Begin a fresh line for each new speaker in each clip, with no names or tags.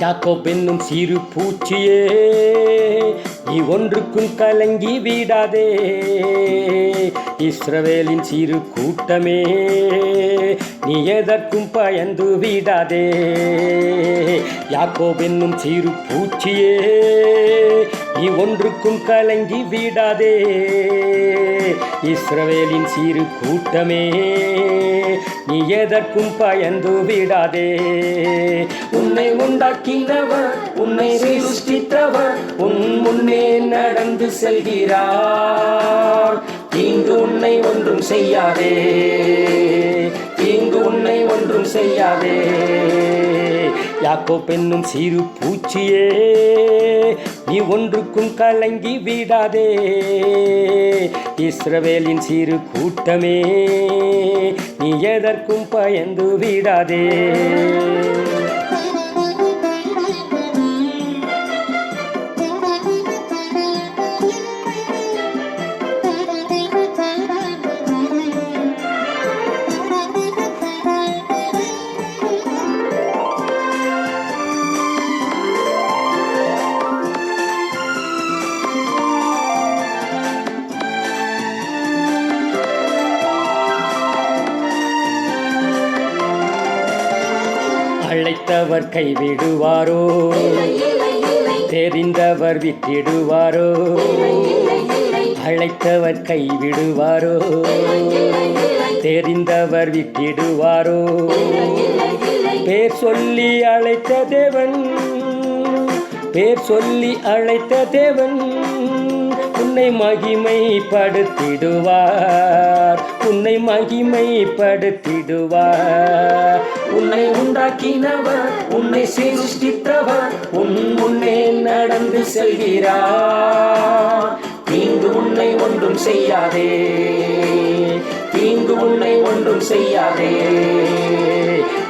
யாக்கோப் என்னும் சிறு பூச்சியே, நீ ஒன்றுக்கும் கலங்கி விடாதே. இஸ்ரவேலின் சிறு கூட்டமே, நீ எதற்கும் பயந்து விடாதே. யாக்கோப் என்னும் சிறு பூச்சியே, நீ ஒன்றுக்கும் கலங்கி விடாதே. இஸ்ரவேலின் சிறு கூட்டமே, நீ எதற்கும் பயந்து விடாதே. உன்னை உண்டாக்கினவர், உன்னை சிருஷ்டித்தவர் உன் முன்னே நடந்து செல்கிறார். தீங்கு உன்னை ஒன்றும் செய்யாதே, தீங்கு உன்னை ஒன்றும் செய்யாதே. யாக்கோப் என்னும் சிறு பூச்சியே, நீ ஒன்றுக்கும் கலங்கி விடாதே. இஸ்ரவேலின் சிறு கூட்டமே, நீ எதற்கும் பயந்து விடாதே. அழைத்தவர் கைவிடுவாரோ, தெரிந்தவர் விட்டிடுவாரோ. அழைத்தவர் கைவிடுவாரோ, தெரிந்தவர் விட்டிடுவாரோ. பேர் சொல்லி அழைத்த தேவன், பேர் சொல்லி அழைத்த தேவன் உன்னை மகிமைப்படுத்திடுவார், உன்னை மகிமைப்படுத்திடுவார். உன்னை உண்டாக்கினவர், உன்னை சிருஷ்டித்தவர் உன் முன்னே நடந்து செல்கிறார். தீங்கு உன்னை ஒன்றும் செய்யாதே, தீங்கு உன்னை ஒன்றும் செய்யாதே.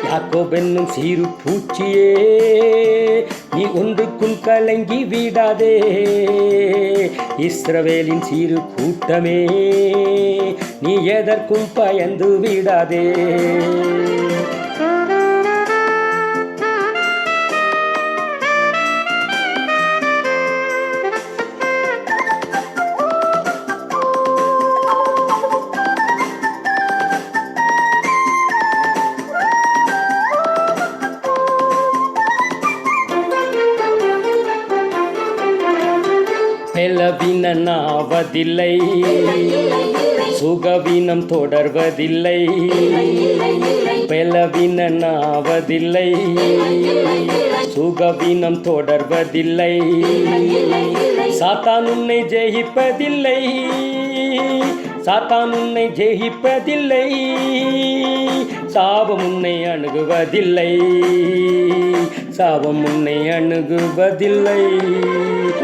யாக்கோப் என்னும் சிறு பூச்சியே, நீ ஒன்றுக்கும் கலங்கி விடாதே. இஸ்ரவேலின் சிறு கூட்டமே, நீ எதற்கும் பயந்து விடாதே. பலவீனனாவதில்லை, சுகவீனம் தொடர்வதில்லை. பலவீனனாவதில்லை, சுகவீனம் தொடர்வதில்லை. சாத்தான் உன்னை ஜெயிப்பதில்லை, சாத்தான் உன்னை ஜெயிப்பதில்லை. சாபம் உன்னை அணுகுவதில்லை, சாபம் உன்னை அணுகுவதில்லை.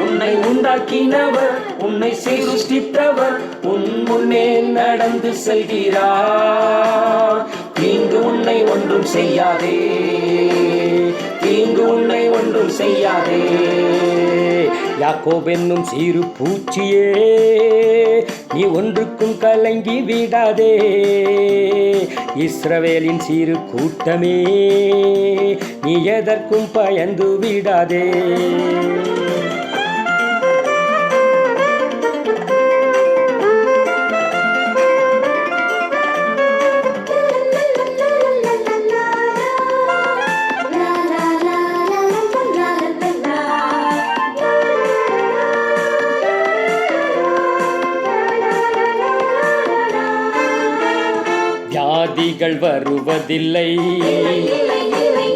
உன்னை உண்டாக்கினவர், உன்னை சிருஷ்டித்தவர் உன் முன்னே நடந்து செல்கிறார். தீங்கு உன்னை ஒன்றும் செய்யாதே, தீங்கு உன்னை ஒன்றும் செய்யாதே. யாக்கோப் என்னும் சிறு பூச்சியே, நீ ஒன்றுக்கும் கலங்கி விடாதே. இஸ்ரவேலின் சிறு கூட்டமே, நீ எதற்கும் பயந்து விடாதே. வியாதிகள் வருவதில்லை,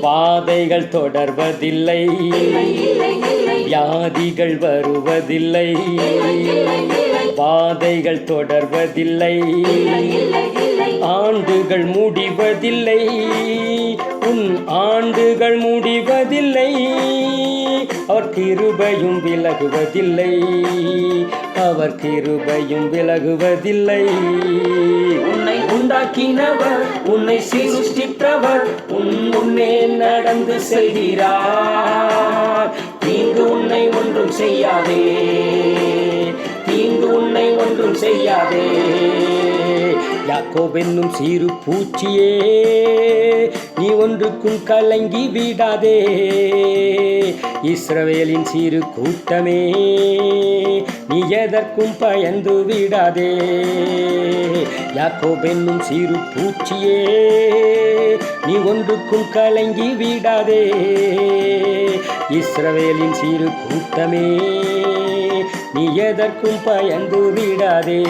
வாதைகள் தொடர்வதில்லை. வியாதிகள் வருவதில்லை, வாதைகள் தொடர்வதில்லை. ஆண்டுகள் முடிவதில்லை, உன் ஆண்டுகள் முடிவதில்லை. அவர் கிருபையும் விலகுவதில்லை, அவர் கிருபையும் விலகுவதில்லை. உன்னை உண்டாக்கினவர், உன்னை சிருஷ்டித்தவர் உன் முன்னே நடந்து செல்கிறார். தீங்கு உன்னை ஒன்றும் செய்யாதே, தீங்கு உன்னை ஒன்றும் செய்யாதே. யாக்கோபென்னும் சிறு பூச்சியே, நீ ஒன்றுக்கும் கலங்கி விடாதே. இஸ்ரவேலின் சிறு கூட்டமே, நீ எதற்கும் பயந்து விடாதே. யாக்கோபென்னும் சிறு பூச்சியே, நீ ஒன்றுக்கும் கலங்கி விடாதே. இஸ்ரவேலின் சிறு கூட்டமே, நீ எதற்கும் பயந்து விடாதே.